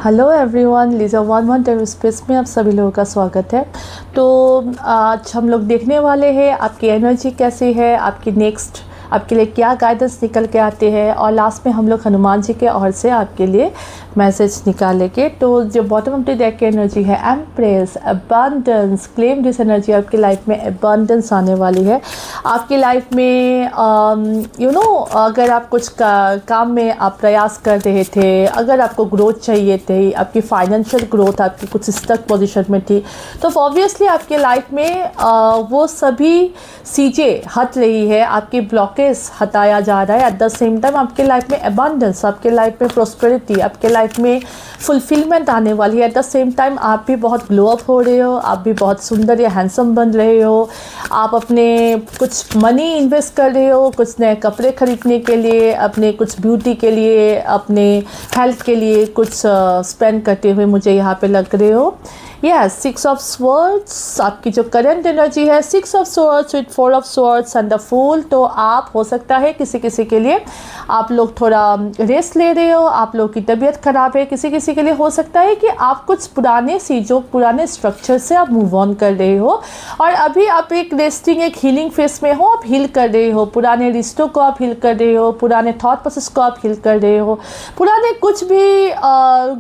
Hello everyone, Lisa one one time space में आप सभी लोगों का स्वागत है। तो आज हम लोग देखने वाले हैं आपकी एनर्जी कैसी है, आपकी नेक्स्ट आपके लिए क्या गाइडेंस निकल के आते हैं, और लास्ट में हम लोग हनुमान जी के ओर से आपके लिए मैसेज निकालेंगे। तो जो बॉटम ऑफ द डेक की एनर्जी है empress, abundance, claim this energy. आपकी लाइफ में अबंडेंस आने वाली है। आपकी लाइफ में अगर आप कुछ काम में आप प्रयास कर रहे थे, अगर आपको ग्रोथ चाहिए थी, आपकी फाइनेंशियल ग्रोथ आपकी कुछ स्टक पोजीशन में थी, तो ऑब्वियसली आपके लाइफ में वो सभी चीज़ें हट रही है, आपकी ब्लॉकेज हटाया जा रहा है। एट द सेम टाइम आपके लाइफ में अबंडेंस, आपके लाइफ में प्रोस्पेरिटी, आपके लाइफ में फुलफिलमेंट आने वाली है। एट द सेम टाइम आप भी बहुत ग्लो अप हो रहे हो, आप भी बहुत सुंदर या हैंडसम बन रहे हो। आप अपने कुछ मनी इन्वेस्ट कर रहे हो, कुछ नए कपड़े खरीदने के लिए, अपने कुछ ब्यूटी के लिए, अपने हेल्थ के लिए कुछ स्पेंड करते हुए मुझे यहाँ पे लग रहे हो। यस, 6 ऑफ स्वॉर्ड्स आपकी जो करंट एनर्जी है, 6 of swords with 4 of swords and the fool. तो आप हो सकता है किसी के लिए आप लोग थोड़ा रेस्ट ले रहे हो, आप लोग की तबीयत ख़राब है। किसी के लिए हो सकता है कि आप कुछ पुराने चीज़ों, पुराने स्ट्रक्चर से आप मूव ऑन कर रहे हो, और अभी आप एक रेस्टिंग, एक हीलिंग फेस में हो। आप हील कर रहे हो, पुराने रिश्तों को आप हील कर रहे हो, पुराने थॉट प्रोसेस को आप हील कर रहे हो, पुराने कुछ भी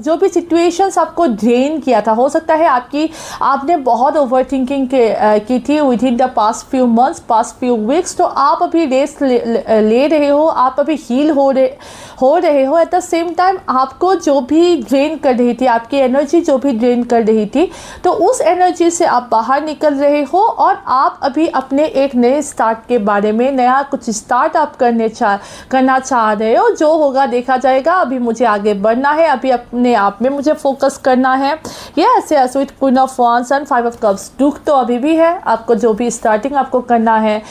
जो भी सिचुएशंस आपको ड्रेन किया था। हो सकता है आपने बहुत ओवर थिंकिंग की थी with in the past few months, past few weeks. तो आप अभी रेस्ट ले रहे हो, आप अभी हील हो रहे हो। एट द सेम टाइम आपको जो भी ड्रेन कर रही थी, आपकी एनर्जी जो भी ड्रेन कर रही थी, तो उस एनर्जी से आप बाहर निकल रहे हो, और आप अभी अपने एक नए स्टार्ट के बारे में, नया कुछ स्टार्ट आप करना चाह रहे हो। जो होगा देखा जाएगा, अभी मुझे आगे बढ़ना है, अभी अपने आप में मुझे फोकस करना है। Yes, with queen of wands and 5 of cups. दुख तो अभी भी है, आपको जो भी स्टार्टिंग आपको करना है,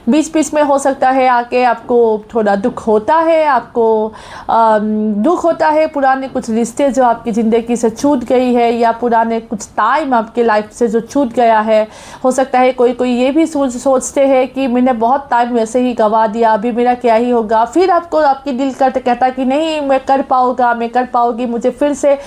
बीच बीच में हो सकता है आके आपको थोड़ा दुख होता है, आपको दुख होता है पुराने कुछ रिश्ते जो आपकी ज़िंदगी से छूट गई है, या पुराने कुछ टाइम आपके लाइफ से जो छूट गया है। हो सकता है कोई ये भी सोचते हैं कि मैंने बहुत टाइम वैसे ही गंवा दिया, अभी मेरा क्या ही होगा। फिर आपको आपकी दिल कहता कि नहीं, मैं कर पाऊँगी, मुझे फिर से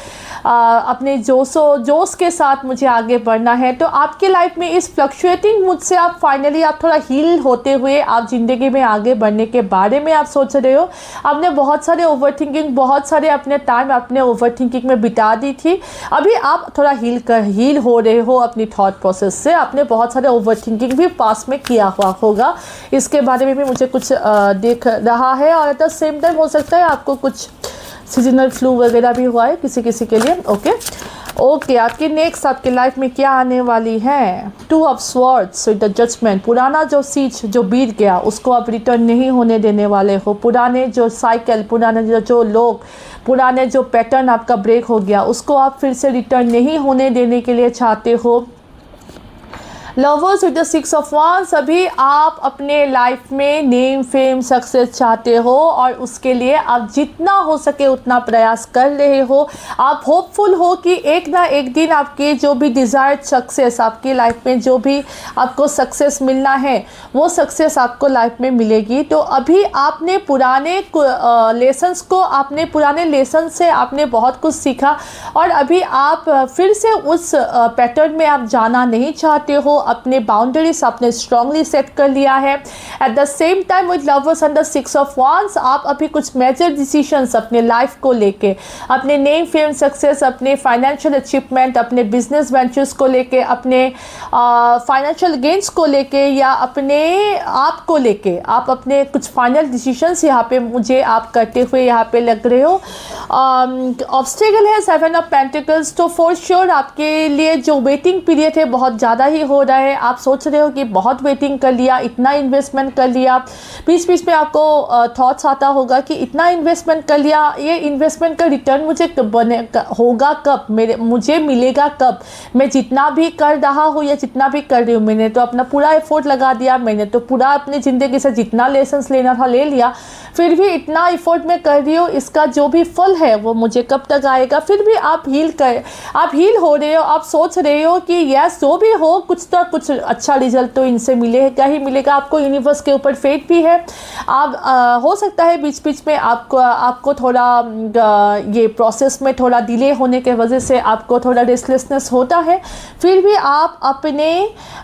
अपने जोश के साथ मुझे आगे बढ़ना है। तो आपके लाइफ में इस फ्लक्चुएटिंग मूड से आप फाइनली आप थोड़ा हील होते हुए आप ज़िंदगी में आगे बढ़ने के बारे में आप सोच रहे हो। आपने बहुत सारे ओवरथिंकिंग, बहुत सारे अपने टाइम अपने ओवरथिंकिंग में बिता दी थी। अभी आप थोड़ा हील हो रहे हो अपनी थॉट प्रोसेस से। आपने बहुत सारे ओवरथिंकिंग भी पास में किया हुआ होगा, इसके बारे में भी मुझे कुछ देख रहा है। और एट द सेम टाइम हो सकता है आपको कुछ सीजनल फ्लू वगैरह भी हुआ है किसी के लिए। ओके, आपकी नेक्स्ट आपकी लाइफ में क्या आने वाली है? 2 of swords with the judgement. पुराना जो चीज जो बीत गया उसको आप रिटर्न नहीं होने देने वाले हो। पुराने जो साइकिल, पुराने जो लोग, पुराने जो पैटर्न आपका ब्रेक हो गया, उसको आप फिर से रिटर्न नहीं होने देने के लिए चाहते हो। Lovers with the 6 of wands. अभी आप अपने लाइफ में नेम, फेम, सक्सेस चाहते हो, और उसके लिए आप जितना हो सके उतना प्रयास कर रहे हो। आप होपफुल हो कि एक ना एक दिन आपके जो भी डिज़ायर्ड सक्सेस, आपकी लाइफ में जो भी आपको सक्सेस मिलना है, वो सक्सेस आपको लाइफ में मिलेगी। तो अभी आपने पुराने लेसन्स को, आपने पुराने लेसन से आपने बहुत कुछ सीखा, और अभी आप फिर से उस पैटर्न में आप जाना नहीं चाहते हो। अपने बाउंड्रीज आपने स्ट्रांगली सेट कर लिया है। At the same time with lovers and the 6 of wands, आप अभी कुछ मेजर डिसीजंस अपने लाइफ को लेके, अपने नेम, फेम, सक्सेस, अपने फाइनेंशियल अचीवमेंट, अपने बिजनेस वेंचर्स को लेके, अपने फाइनेंशियल गेन्स को लेके, या अपने आप को लेके आप अपने कुछ फाइनल डिसीजंस यहाँ पे मुझे आप करते हुए यहाँ पे लग रहे हो। ऑब्स्टेकल है 7 ऑफ पेंटिकल्स। तो फॉर श्योर आपके लिए जो वेटिंग पीरियड है बहुत ज़्यादा ही हो रहा है। आप सोच रहे हो कि बहुत वेटिंग कर लिया, इतना इन्वेस्टमेंट कर लिया। बीच बीच में आपको थॉट्स आता होगा कि इतना इन्वेस्टमेंट कर लिया, ये इन्वेस्टमेंट का रिटर्न मुझे होगा कब, मुझे मिलेगा कब। मैं जितना भी कर रहा हूँ या जितना भी कर रही हूँ, मैंने तो अपना पूरा एफर्ट लगा दिया, मैंने तो पूरा अपनी ज़िंदगी से जितना लेसन्स लेना था ले लिया, फिर भी इतना एफर्ट मैं कर रही हूँ, इसका जो भी फल है वो मुझे कब तक आएगा। फिर भी आप हील हो रहे हो। आप सोच रहे हो कि यस, जो भी हो, कुछ तो ना कुछ अच्छा रिजल्ट तो इनसे मिलेगा ही मिलेगा। आपको यूनिवर्स के ऊपर फेथ भी है। आप हो सकता है बीच बीच में आपको थोड़ा ये प्रोसेस में थोड़ा डिले होने के वजह से आपको थोड़ा रेस्टलेसनेस होता है, फिर भी आप अपने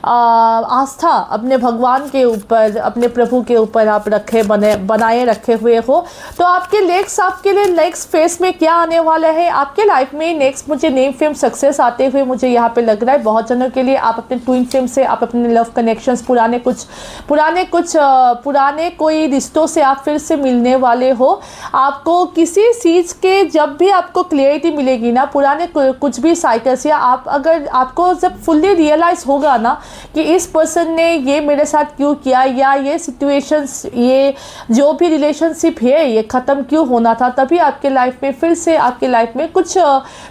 आस्था अपने भगवान के ऊपर, अपने प्रभु के ऊपर आप बनाए रखे हुए हो। तो आपके लिए नेक्स्ट फेस में क्या आने वाला है आपके लाइफ में? नेक्स्ट मुझे नेम फेम सक्सेस आते हुए मुझे यहाँ पे लग रहा है। बहुत जनों के लिए आप अपने ट्विन फ्लेम से, आप अपने लव कनेक्शंस, पुराने कोई रिश्तों से आप फिर से मिलने वाले हो। आपको किसी चीज़ के जब भी आपको क्लियरिटी मिलेगी ना, पुराने कुछ भी साइकिल्स, या अगर आपको जब फुल्ली रियलाइज़ होगा ना कि इस पर्सन ने ये मेरे साथ क्यों किया, या ये सिचुएशंस, ये जो भी रिलेशनशिप है ये ख़त्म क्यों होना था, तभी आपके लाइफ में फिर से आपके लाइफ में कुछ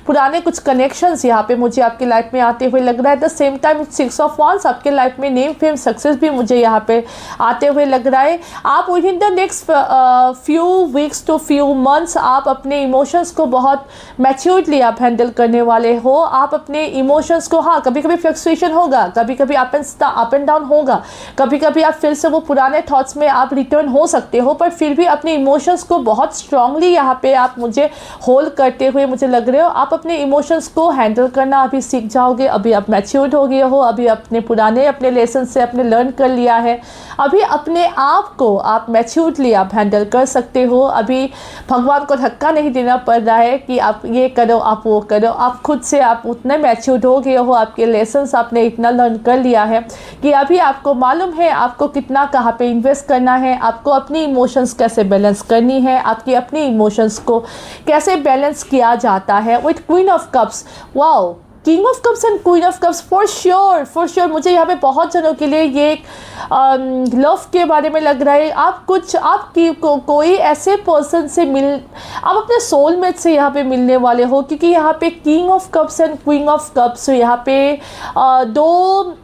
पुराने कुछ कनेक्शंस यहाँ पे मुझे आपके लाइफ में आते हुए लग रहा है। The same time 6 of wands आपके लाइफ में नेम फेम सक्सेस भी मुझे यहाँ पे आते हुए लग रहा है। आप within the next few weeks to few months आप अपने इमोशंस को बहुत मैच्योर्डली आप हैंडल करने वाले हो। आप अपने इमोशंस को, हाँ कभी कभी फ्लक्चुएशन होगा, कभी कभी अप एंड डाउन होगा, कभी कभी आप फिर से वो पुराने थॉट्स में आप रिटर्न हो सकते हो, पर फिर भी अपने इमोशंस को बहुत स्ट्रांगली यहाँ पे आप मुझे होल्ड करते हुए मुझे लग रहे हो। आप अपने इमोशंस को हैंडल करना अभी सीख जाओगे, अभी आप मैच्योर्ड हो गए हो, अभी अपने लेसन से आपने लर्न कर लिया है, अभी अपने आप को आप मैच्योर्डली आप हैंडल कर सकते हो। अभी भगवान को धक्का नहीं देना पड़ रहा है कि आप ये करो आप वो करो, आप खुद से आप उतने मैच्योर्ड हो गए हो, आपके लेसन्स आपने इतना लर्न कर लिया है कि अभी आपको मालूम है आपको कितना कहाँ पे इन्वेस्ट करना है, आपको अपनी इमोशंस कैसे बैलेंस करनी है, आपकी अपनी इमोशंस को कैसे बैलेंस किया जाता है। With queen of cups, wow, king of cups and queen of cups, for sure मुझे यहाँ पे बहुत जनों के लिए ये लव के बारे में लग रहा है। कोई ऐसे पर्सन से आप अपने सोलमेट से यहाँ पे मिलने वाले हो, क्योंकि यहाँ पे king of cups and queen of cups यहाँ पे दो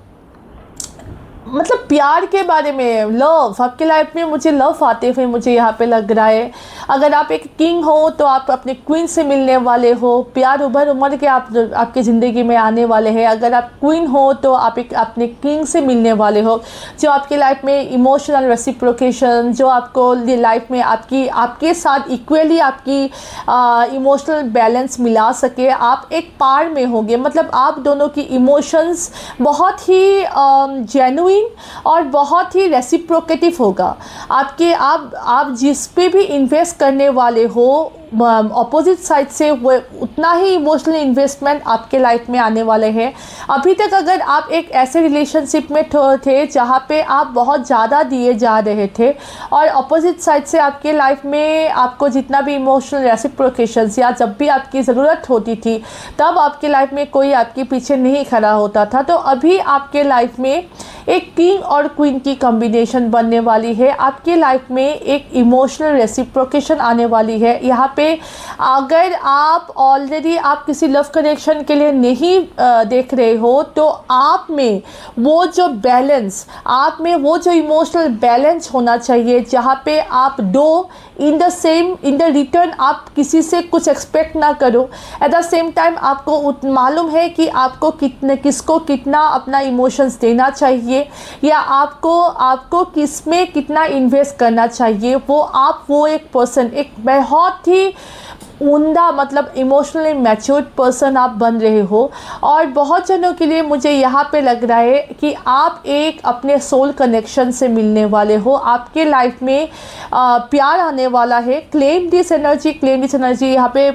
मतलब प्यार के बारे में, लव आपके लाइफ में मुझे लव आते हुए मुझे यहाँ पे लग रहा है। अगर आप एक किंग हो तो आप अपने क्वीन से मिलने वाले हो, प्यार उभर के आपके ज़िंदगी में आने वाले हैं। अगर आप क्वीन हो तो आप एक अपने किंग से मिलने वाले हो, जो आपके लाइफ में इमोशनल रेसिप्रोकेशन, जो आपको लाइफ में आपके साथ इक्वली आपकी इमोशनल बैलेंस मिला सके। आप एक पार में होंगे, मतलब आप दोनों की इमोशंस बहुत ही जेन्युइन और बहुत ही रेसिप्रोकेटिव होगा। आप जिस पे भी इन्वेस्ट करने वाले हो ऑपोजिट साइड से वो उतना ही इमोशनल इन्वेस्टमेंट आपके लाइफ में आने वाले हैं। अभी तक अगर आप एक ऐसे रिलेशनशिप में थे जहाँ पे आप बहुत ज़्यादा दिए जा रहे थे और ऑपोजिट साइड से आपके लाइफ में आपको जितना भी इमोशनल रेसिप्रोकेशंस या जब भी आपकी ज़रूरत होती थी तब आपके लाइफ में कोई आपके पीछे नहीं खड़ा होता था, तो अभी आपके लाइफ में एक किंग और क्वीन की कॉम्बिनेशन बनने वाली है। आपके लाइफ में एक इमोशनल रेसिप्रोकेशन आने वाली है। यहाँ पे अगर आप ऑलरेडी आप किसी लव कनेक्शन के लिए नहीं देख रहे हो तो आप में वो जो बैलेंस, आप में वो जो इमोशनल बैलेंस होना चाहिए, जहाँ पे आप दो इन द रिटर्न आप किसी से कुछ एक्सपेक्ट ना करो, एट द सेम टाइम आपको मालूम है कि आपको किसको कितना अपना इमोशंस देना चाहिए या आपको किस में कितना इन्वेस्ट करना चाहिए। वो एक पर्सन, एक बहुत ही उम्दा मतलब इमोशनली मैच्योर्ड पर्सन आप बन रहे हो। और बहुत जनों के लिए मुझे यहाँ पे लग रहा है कि आप एक अपने सोल कनेक्शन से मिलने वाले हो। आपके लाइफ में प्यार आने वाला है। Claim this energy. यहाँ पे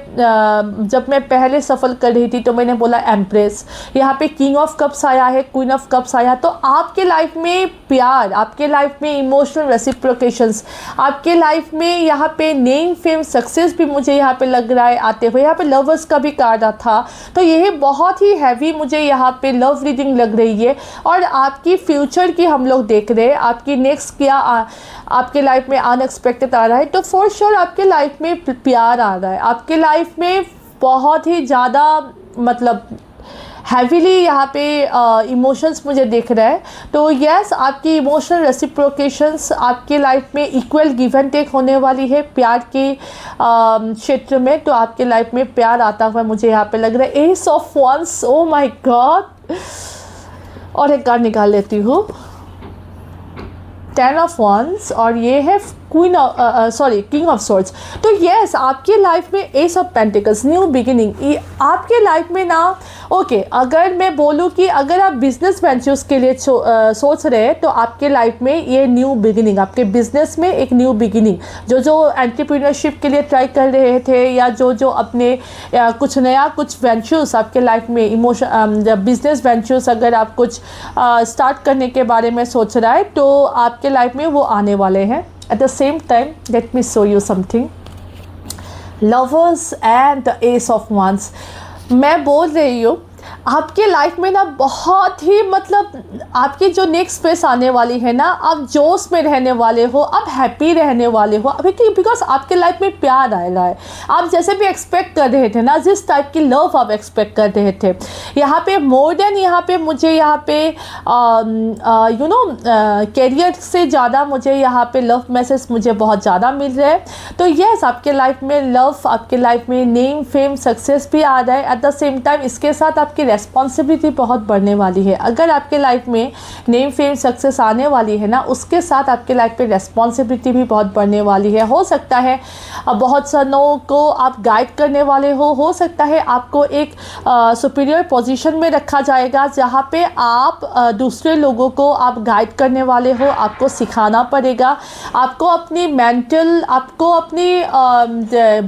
जब मैं पहले सफल कर रही थी तो मैंने बोला एम्प्रेस, यहाँ पे किंग ऑफ कप्स आया है, क्वीन ऑफ कप्स आया। तो आपके लाइफ में प्यार, आपके लाइफ में इमोशनल रेसिप्रोकेशंस, आपके लाइफ में यहाँ पे नेम फेम सक्सेस भी मुझे यहाँ पे लग रहा है आते हुए। यहाँ पे लवर्स का भी कार्ड था, तो यह बहुत ही हैवी मुझे यहाँ पे लव रीडिंग लग रही है। और आपकी फ्यूचर की हम लोग देख रहे हैं, आपकी नेक्स्ट क्या आपके लाइफ में अनएक्सपेक्टेड आ रहा है। तो फॉर श्योर आपके लाइफ में प्यार आ रहा है, आपके लाइफ में बहुत ही ज़्यादा मतलब हैवीली यहाँ पे इमोशंस मुझे दिख रहा है। तो यस, आपकी इमोशनल रेसिप्रोकेशंस आपके लाइफ में इक्वल गिव एंड टेक होने वाली है प्यार के क्षेत्र में। तो आपके लाइफ में प्यार आता हुआ मुझे यहाँ पे लग रहा है। S of wands, oh my God, और एक कार्ड निकाल लेती हूँ, 10 ऑफ wands, और ये है किंग ऑफ swords। तो यस, आपके लाइफ में S of pentacles, new beginning. आपके लाइफ में ना अगर मैं बोलूँ कि अगर आप बिजनेस वेंचर्स के लिए सोच रहे हैं तो आपके लाइफ में ये न्यू बिगिनिंग, आपके बिजनेस में एक न्यू बिगिनिंग, जो एंटरप्रेन्योरशिप के लिए ट्राई कर रहे थे, या जो अपने कुछ नया कुछ वेंचर्स आपके लाइफ में बिजनेस वेंचर्स अगर आप कुछ स्टार्ट करने के बारे में सोच रहा है तो आपके लाइफ में वो आने वाले हैं। At the same time, let me show you something. Lovers and the Ace of Wands. मैं बोल रही हूँ आपके लाइफ में ना बहुत ही आपकी जो नेक्स्ट फेस आने वाली है ना, आप जोश में रहने वाले हो, आप हैप्पी रहने वाले हो अभी, बिकॉज आपके लाइफ में प्यार आ रहा है। आप जैसे भी एक्सपेक्ट कर रहे थे ना, जिस टाइप की लव आप एक्सपेक्ट कर रहे थे, यहाँ पे मोर देन यहाँ पे मुझे यहाँ पे कैरियर से ज़्यादा मुझे यहाँ पे लव मैसेज मुझे बहुत ज़्यादा मिल रहा है। तो यस, आपके लाइफ में लव, आपके लाइफ में नेम फेम सक्सेस भी आ रहा है। एट द सेम टाइम इसके साथ आपकी रेस्पॉन्सिबिलिटी बहुत बढ़ने वाली है। अगर आपके लाइफ में नेम फेम सक्सेस आने वाली है ना, उसके साथ आपके लाइफ पे रेस्पॉन्सिबिलिटी भी बहुत बढ़ने वाली है। हो सकता है बहुत सारों को आप गाइड करने वाले हो सकता है आपको एक सुपीरियर पोजीशन में रखा जाएगा जहाँ पे आप दूसरे लोगों को आप गाइड करने वाले हो, आपको सिखाना पड़ेगा, आपको अपनी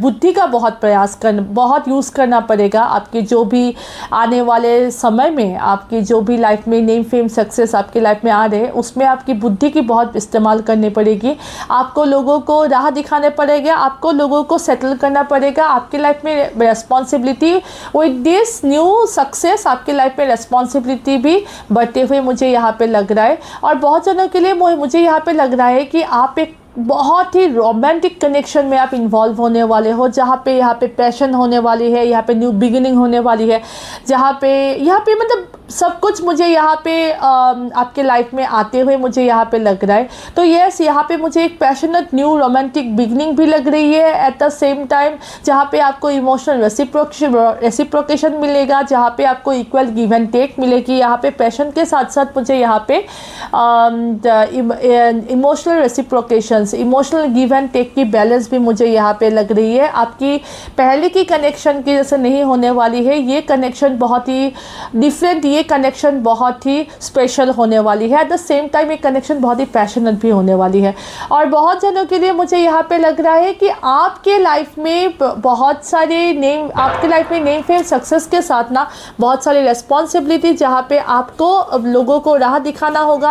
बुद्धि का बहुत यूज़ करना पड़ेगा। आपकी जो भी आने वाले समय में आपकी जो भी लाइफ में नेम फेम सक्सेस आपकी लाइफ में आ रहे हैं, उसमें आपकी बुद्धि की बहुत इस्तेमाल करनी पड़ेगी। आपको लोगों को राह दिखाने पड़ेगा, आपको लोगों को सेटल करना पड़ेगा। आपकी लाइफ में responsibility with this new success, आपकी लाइफ में रेस्पॉन्सिबिलिटी भी बढ़ते हुए मुझे यहाँ पे लग रहा है। और बहुत जनों के लिए मुझे यहाँ पे लग रहा है कि आप एक बहुत ही रोमांटिक कनेक्शन में आप इन्वॉल्व होने वाले हो, जहाँ पे यहाँ पे पैशन होने वाली है, यहाँ पे न्यू बिगिनिंग होने वाली है, जहाँ पे सब कुछ मुझे यहाँ पे आपके लाइफ में आते हुए मुझे यहाँ पे लग रहा है। तो यस, यहाँ पे मुझे एक पैशनेट न्यू रोमांटिक बिगिनिंग भी लग रही है। एट द सेम टाइम जहाँ पे आपको इमोशनल रेसिप्रोकेशन मिलेगा, जहाँ पे आपको इक्वल गिव एंड टेक मिलेगी। यहाँ पे पैशन के साथ साथ मुझे यहाँ पे emotional reciprocation, emotional give and take की बैलेंस भी मुझे यहाँ पे लग रही है। आपकी पहले की कनेक्शन की जैसे नहीं होने वाली है, ये कनेक्शन बहुत ही डिफरेंट, ये कनेक्शन बहुत ही स्पेशल होने वाली है। एट द सेम टाइम ये कनेक्शन बहुत ही पैशनेट भी होने वाली है। और बहुत जनों के लिए मुझे यहाँ पे लग रहा है कि आपके लाइफ में बहुत सारे आपके लाइफ में नेम फेम सक्सेस के साथ ना बहुत सारी रेस्पॉन्सिबिलिटी, जहाँ पे आपको लोगों को राह दिखाना होगा,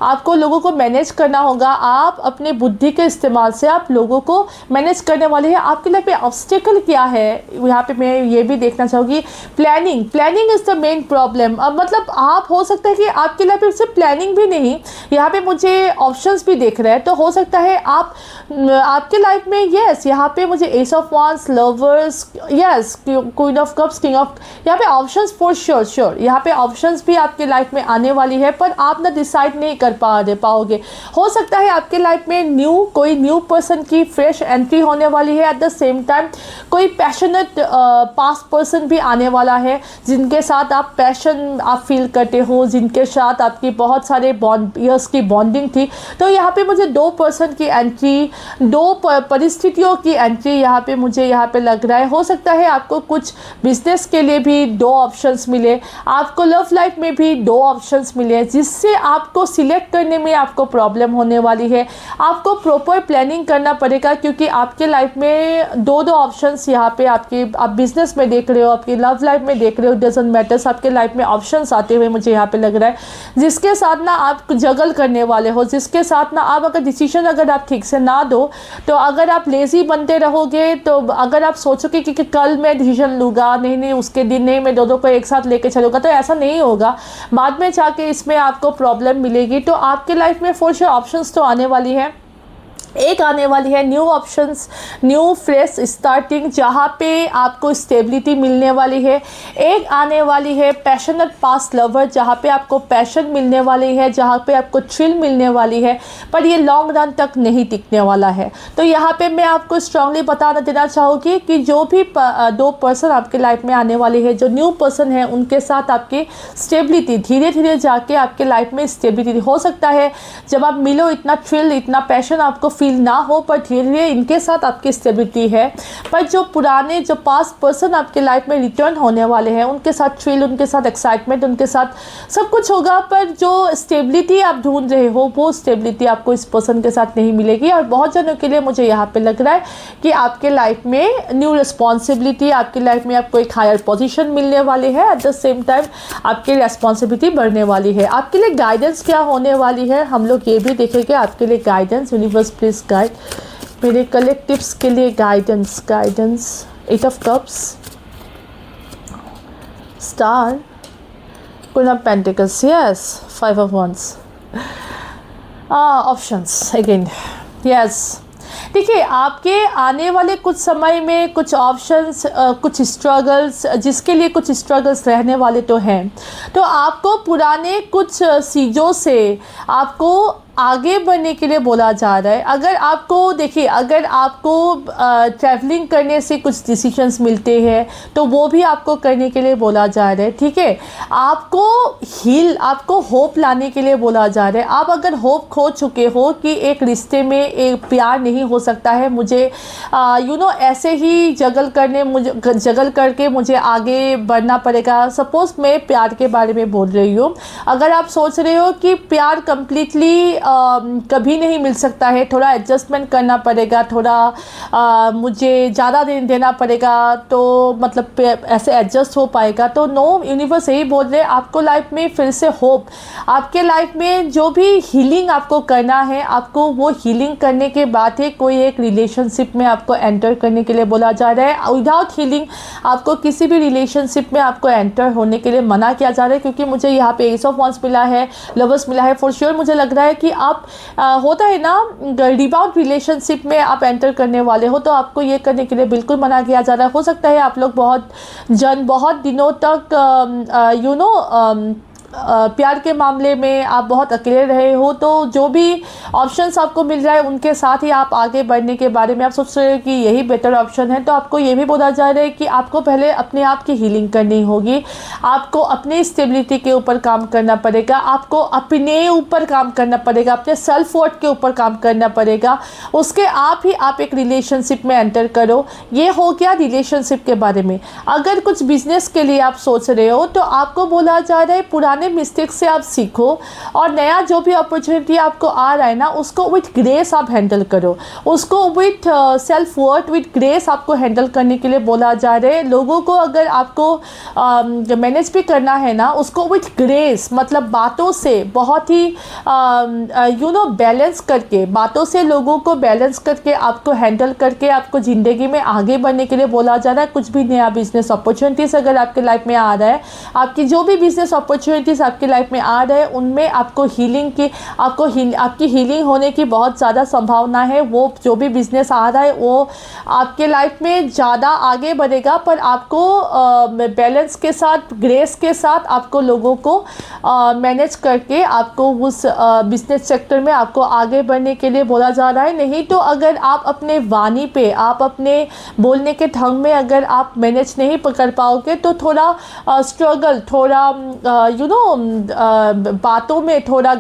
आपको लोगों को मैनेज करना होगा। आप अपने बुद्धि के इस्तेमाल से आप लोगों को मैनेज करने वाले हैं। आपके लाइफ में ऑब्स्टेकल क्या है, यहाँ पे मैं ये भी देखना चाहूँगी। Planning is the main problem. आप हो सकता है कि आपके लाइफ में सिर्फ प्लानिंग भी नहीं, यहाँ पे मुझे ऑप्शंस भी देख रहे हैं। तो हो सकता है आपके लाइफ में यस, यहाँ पे मुझे S of wands, lovers, yes, queen of cups, king of, यहाँ पे ऑप्शंस फॉर श्योर यहाँ पे ऑप्शंस भी आपके लाइफ में आने वाली है, पर आप ना डिसाइड नहीं कर पाओगे। हो सकता है आपके लाइफ में कोई न्यू पर्सन की फ्रेश एंट्री होने वाली है। एट द सेम टाइम कोई पैशनेट पास्ट पर्सन भी आने वाला है, जिनके साथ आप पैशन आप फील करते हो, जिनके साथ आपकी बहुत सारे ईयर्स की बॉन्डिंग थी। तो यहाँ पे मुझे 2 पर्सन की एंट्री, 2 परिस्थितियों की एंट्री यहाँ पे मुझे यहाँ पे लग रहा है। हो सकता है आपको कुछ बिजनेस के लिए भी 2 ऑप्शंस मिले, आपको लव लाइफ में भी 2 ऑप्शंस मिले, जिससे आपको सिलेक्ट करने में आपको प्रॉब्लम होने वाली है। आपको प्रॉपर प्लानिंग करना पड़ेगा, क्योंकि आपके लाइफ में 2 ऑप्शंस यहाँ पे आप बिजनेस में देख रहे हो, आपकी लव लाइफ में देख रहे हो, डजंट मैटर्स, आपके लाइफ में ऑप्शंस आते हुए मुझे यहाँ पे लग रहा है, जिसके साथ ना आप जगल करने वाले हो, जिसके साथ ना आप डिसीजन अगर आप ठीक से ना दो, तो अगर आप लेज़ी बनते रहोगे, तो अगर आप सोचोगे कि कल मैं डिसीजन लूँगा, नहीं उसके दिन नहीं, मैं 2 को एक साथ लेके चलूँगा, तो ऐसा नहीं होगा। बाद में जाके इसमें आपको प्रॉब्लम मिलेगी। तो आपके लाइफ में फॉर श्योर ऑप्शंस तो आने वाली है। एक आने वाली है new options, new fresh starting, जहाँ पे आपको स्टेबिलिटी मिलने वाली है। एक आने वाली है पैशनेट पास्ट लवर, जहाँ पे आपको पैशन मिलने वाली है, जहाँ पे आपको थ्रिल मिलने वाली है, पर ये लॉन्ग रन तक नहीं टिकने वाला है। तो यहाँ पे मैं आपको स्ट्रांगली बता देना चाहूँगी कि जो भी दो पर्सन आपके लाइफ में आने वाली है, जो न्यू पर्सन है, उनके साथ आपकी स्टेबिलिटी धीरे धीरे जाके आपके लाइफ में स्टेबिलिटी हो सकता है। जब आप मिलो इतना थ्रिल, इतना पैशन आपको फील ना हो, पर धीरे धीरे इनके साथ आपकी स्टेबिलिटी है। पर जो पुराने, जो पास्ट पर्सन आपके लाइफ में रिटर्न होने वाले हैं, उनके साथ थ्रिल, उनके साथ एक्साइटमेंट, उनके साथ सब कुछ होगा, पर जो स्टेबिलिटी आप ढूंढ रहे हो वो स्टेबिलिटी आपको इस पर्सन के साथ नहीं मिलेगी। और बहुत जनों के लिए मुझे यहाँ पे लग रहा है कि आपके लाइफ में न्यू रिस्पॉन्सिबिलिटी, आपके लाइफ में आपको एक हायर पोजीशन मिलने वाली है, एट द सेम टाइम आपकी रिस्पॉन्सिबिलिटी बढ़ने वाली है। आपके लिए गाइडेंस क्या होने वाली है, हम लोग ये भी देखेंगे। आपके लिए गाइडेंस, यूनिवर्स प्लीज गाइड, मेरे कलेक्टिव्स के लिए guidance. Guidance, 8 of cups, star, queen of pentacles, yes, 5 of wands, options again, yes. देखिए, आपके आने वाले कुछ समय में कुछ ऑप्शंस, कुछ स्ट्रगल्स, जिसके लिए कुछ स्ट्रगल्स रहने वाले तो हैं। तो आपको पुराने कुछ चीज़ों से आपको आगे बढ़ने के लिए बोला जा रहा है। अगर आपको, देखिए, अगर आपको ट्रैवलिंग करने से कुछ डिसीजंस मिलते हैं तो वो भी आपको करने के लिए बोला जा रहा है, ठीक है। आपको होप लाने के लिए बोला जा रहा है। आप अगर होप खो चुके हो कि एक रिश्ते में एक प्यार नहीं हो सकता है, मुझे ऐसे ही जगल करके मुझे आगे बढ़ना पड़ेगा। सपोज़ मैं प्यार के बारे में बोल रही हूँ। अगर आप सोच रहे हो कि प्यार कम्प्लीटली कभी नहीं मिल सकता है, थोड़ा एडजस्टमेंट करना पड़ेगा, थोड़ा मुझे ज़्यादा दिन देना पड़ेगा, तो मतलब ऐसे एडजस्ट हो पाएगा, तो नो, यूनिवर्स यही बोल रहे हैं आपको लाइफ में फिर से होप। आपके लाइफ में जो भी हीलिंग आपको करना है, आपको वो हीलिंग करने के बाद ही कोई एक रिलेशनशिप में आपको एंटर करने के लिए बोला जा रहा है। विदाउट हीलिंग आपको किसी भी रिलेशनशिप में आपको एंटर होने के लिए मना किया जा रहा है, क्योंकि मुझे यहाँ पे एस ऑफ वंस मिला है, लवर्स मिला है। फॉर श्योर मुझे लग रहा है कि आप होता है ना, रिबाउंड रिलेशनशिप में आप एंटर करने वाले हो, तो आपको ये करने के लिए बिल्कुल मना किया जा रहा है। हो सकता है आप लोग बहुत दिनों तक प्यार के मामले में आप बहुत अकेले रहे हो, तो जो भी ऑप्शंस आपको मिल रहा है उनके साथ ही आप आगे बढ़ने के बारे में आप सोच रहे हो कि यही बेटर ऑप्शन है। तो आपको ये भी बोला जा रहा है कि आपको पहले अपने आप की हीलिंग करनी होगी, आपको अपनी स्टेबिलिटी के ऊपर काम करना पड़ेगा, आपको अपने ऊपर काम करना पड़ेगा, अपने सेल्फ वर्थ के ऊपर काम करना पड़ेगा। उसके आप एक रिलेशनशिप में एंटर करो। ये हो गया रिलेशनशिप के बारे में। अगर कुछ बिजनेस के लिए आप सोच रहे हो तो आपको बोला जा रहा है पुराने मिस्टेक से आप सीखो, और नया जो भी अपॉर्चुनिटी आपको आ रहा है ना, उसको विथ ग्रेस आप हैंडल करो, उसको with self worth, with grace आपको हैंडल करने के लिए बोला जा रहा है। लोगों को अगर आपको मैनेज भी करना है ना, उसको विथ ग्रेस, मतलब बातों से बहुत ही बैलेंस करके, बातों से लोगों को बैलेंस करके आपको हैंडल करके आपको ज़िंदगी में आगे बढ़ने के लिए बोला जा रहा है। कुछ भी नया बिजनेस अपॉर्चुनिटीज़ अगर आपके लाइफ में आ रहा है, आपकी जो भी बिजनेस अपॉर्चुनिटीज़ आपकी लाइफ में आ रहे हैं, उनमें आपको हीलिंग की, आपकी हीलिंग होने की बहुत ज़्यादा संभावना है। वो जो भी बिजनेस आ रहा है वो आपके लाइफ में ज़्यादा आगे बढ़ेगा, पर आपको बैलेंस के साथ, ग्रेस के साथ आपको लोगों को मैनेज करके आपको उस बिजनेस सेक्टर में आपको आगे बढ़ने के लिए बोला जा रहा है। नहीं तो अगर आप अपने वाणी पे, आप अपने बोलने के ढंग में अगर आप मैनेज नहीं कर पाओगे, तो थोड़ा स्ट्रगल, थोड़ा बातों में थोड़ा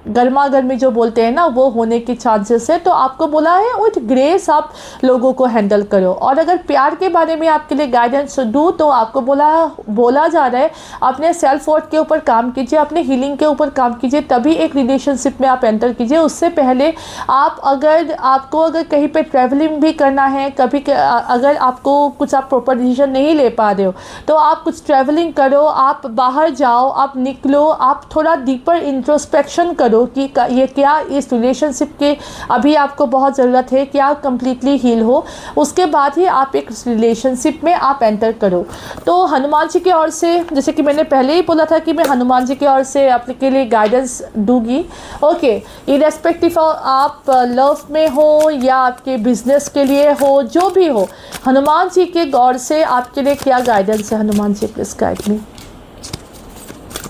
गर्मा गर्मी जो बोलते हैं ना, वो होने की चांसेस है। तो आपको बोला है विथ ग्रेस आप लोगों को हैंडल करो। और अगर प्यार के बारे में आपके लिए गाइडेंस दूँ तो आपको बोला जा रहा है अपने सेल्फ वर्थ के ऊपर काम कीजिए, अपने हीलिंग के ऊपर काम कीजिए, तभी एक रिलेशनशिप में आप एंटर कीजिए। उससे पहले आपको अगर कहीं पे ट्रैवलिंग भी करना है, अगर आपको कुछ आप प्रॉपर डिसीजन नहीं ले पा रहे हो, तो आप कुछ ट्रैवलिंग करो, आप बाहर जाओ, आप निकलो, आप थोड़ा डीपर इंट्रोस्पेक्शन करो करो कि ये क्या इस रिलेशनशिप के अभी आपको बहुत ज़रूरत है, क्या कम्प्लीटली हील हो, उसके बाद ही आप एक रिलेशनशिप में आप एंटर करो। तो हनुमान जी की ओर से, जैसे कि मैंने पहले ही बोला था कि मैं हनुमान जी की ओर से आपके लिए गाइडेंस दूंगी। ओके, इरेस्पेक्टिव आप लव में हो या आपके बिजनेस के लिए हो, जो भी हो, हनुमान जी के गौर से आपके लिए क्या गाइडेंस है। Hanuman ji please guide me.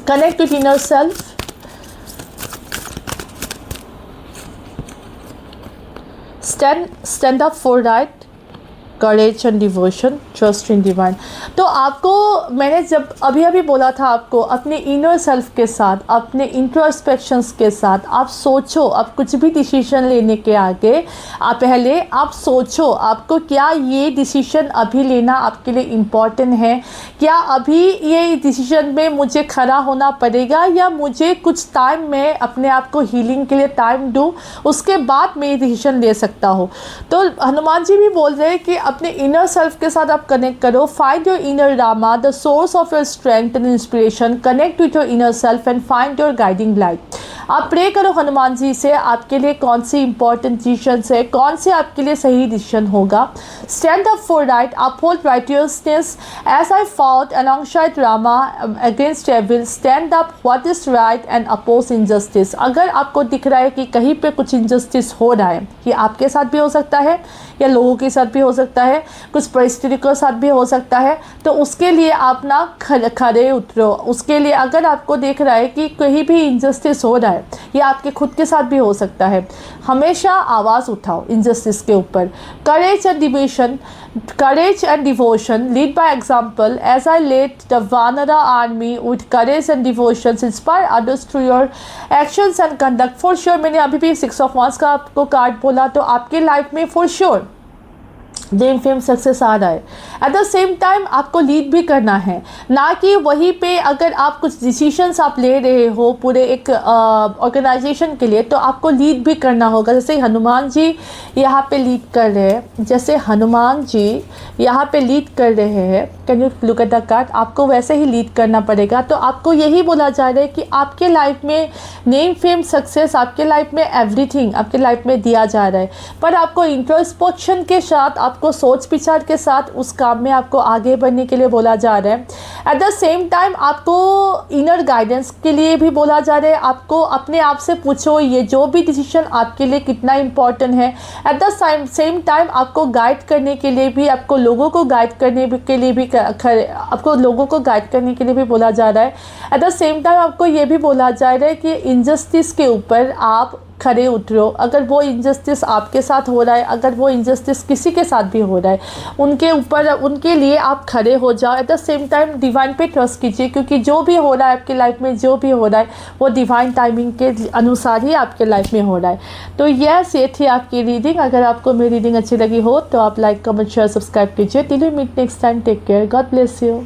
Connect with inner self, stand up for right, courage and devotion, trust in divine. तो आपको मैंने जब अभी बोला था आपको अपने इनर सेल्फ के साथ, अपने इंट्रोस्पेक्शंस के साथ आप सोचो। आप कुछ भी डिसीजन लेने के आगे पहले आप सोचो आपको क्या ये डिसीजन अभी लेना आपके लिए इम्पॉर्टेंट है, क्या अभी ये डिसीजन में मुझे खड़ा होना पड़ेगा या मुझे कुछ टाइम में अपने आप को हीलिंग के लिए टाइम दूँ, उसके बाद मैं ये डिसीजन ले सकता हूँ। तो हनुमान जी भी बोल रहे हैं कि अपने इनर सेल्फ के साथ आप कनेक्ट करो। Find your inner Rama, the source of your strength and inspiration. Connect with your inner self and find your guiding light. आप प्रे करो हनुमान जी से आपके लिए कौन सी इंपॉर्टेंट डिसीजन है, कौन से आपके लिए सही डिसीजन होगा। Stand up for right, uphold righteousness as I fought alongside Rama against evil. Stand up what is right and oppose injustice. अगर आपको दिख रहा है कि कहीं पे कुछ इनजस्टिस हो रहा है, ये आपके साथ भी हो सकता है या लोगों के साथ भी हो सकता है, कुछ परिस्थितियों के साथ भी हो सकता है, तो उसके लिए आप ना खड़े उतरो। उसके लिए अगर आपको देख रहा है कि कहीं भी इनजस्टिस हो रहा है, ये आपके खुद के साथ भी हो सकता है, हमेशा आवाज़ उठाओ इनजस्टिस के ऊपर। करेज and devotion, courage and devotion, lead by example as I led the Vanara army with courage and devotion, inspire others through your actions and conduct। for sure मैंने अभी भी 6 of Wands का आपको कार्ड बोला, तो आपके लाइफ में for sure dream fame success आ रहा है। एट द सेम टाइम आपको लीड भी करना है, ना कि वहीं पे अगर आप कुछ डिसीजंस आप ले रहे हो पूरे एक ऑर्गेनाइजेशन के लिए, तो आपको लीड भी करना होगा। जैसे हनुमान जी यहाँ पे लीड कर रहे हैं, जैसे हनुमान जी यहाँ पे लीड कर रहे हैं, can you look at the card, आपको वैसे ही लीड करना पड़ेगा। तो आपको यही बोला जा रहा है कि आपके लाइफ में नेम फेम सक्सेस, आपके लाइफ में एवरीथिंग आपके लाइफ में दिया जा रहा है, पर आपको इंट्रोस्पेक्शन के साथ, आपको सोच विचार के साथ उस काम में आपको आगे बढ़ने के लिए बोला जा रहा है। एट द सेम टाइम आपको इनर गाइडेंस के लिए भी बोला जा रहा है। आपको अपने आप से पूछो ये जो भी डिसीजन आपके लिए कितना इम्पॉर्टेंट है। एट द सेम टाइम आपको गाइड करने के लिए भी, आपको लोगों को गाइड करने के लिए भी आपको लोगों को गाइड करने के लिए भी बोला जा रहा है। एट द सेम टाइम आपको ये भी बोला जा रहा है कि इनजस्टिस के ऊपर आप खड़े उतरो। अगर वो इनजस्टिस आपके साथ हो रहा है, अगर वो इनजस्टिस किसी के साथ भी हो रहा है, उनके ऊपर, उनके लिए आप खड़े हो जाओ। Eight the same time divine पे ट्रस्ट कीजिए, क्योंकि जो भी हो रहा है आपकी लाइफ में, जो भी हो रहा है वो डिवाइन टाइमिंग के अनुसार ही आपके लाइफ में हो रहा है। तो ये थी आपकी रीडिंग। अगर आपको मेरी रीडिंग अच्छी लगी हो तो आप लाइक, कमेंट, शेयर, सब्सक्राइब कीजिए। Till we meet next time, take care, God bless you.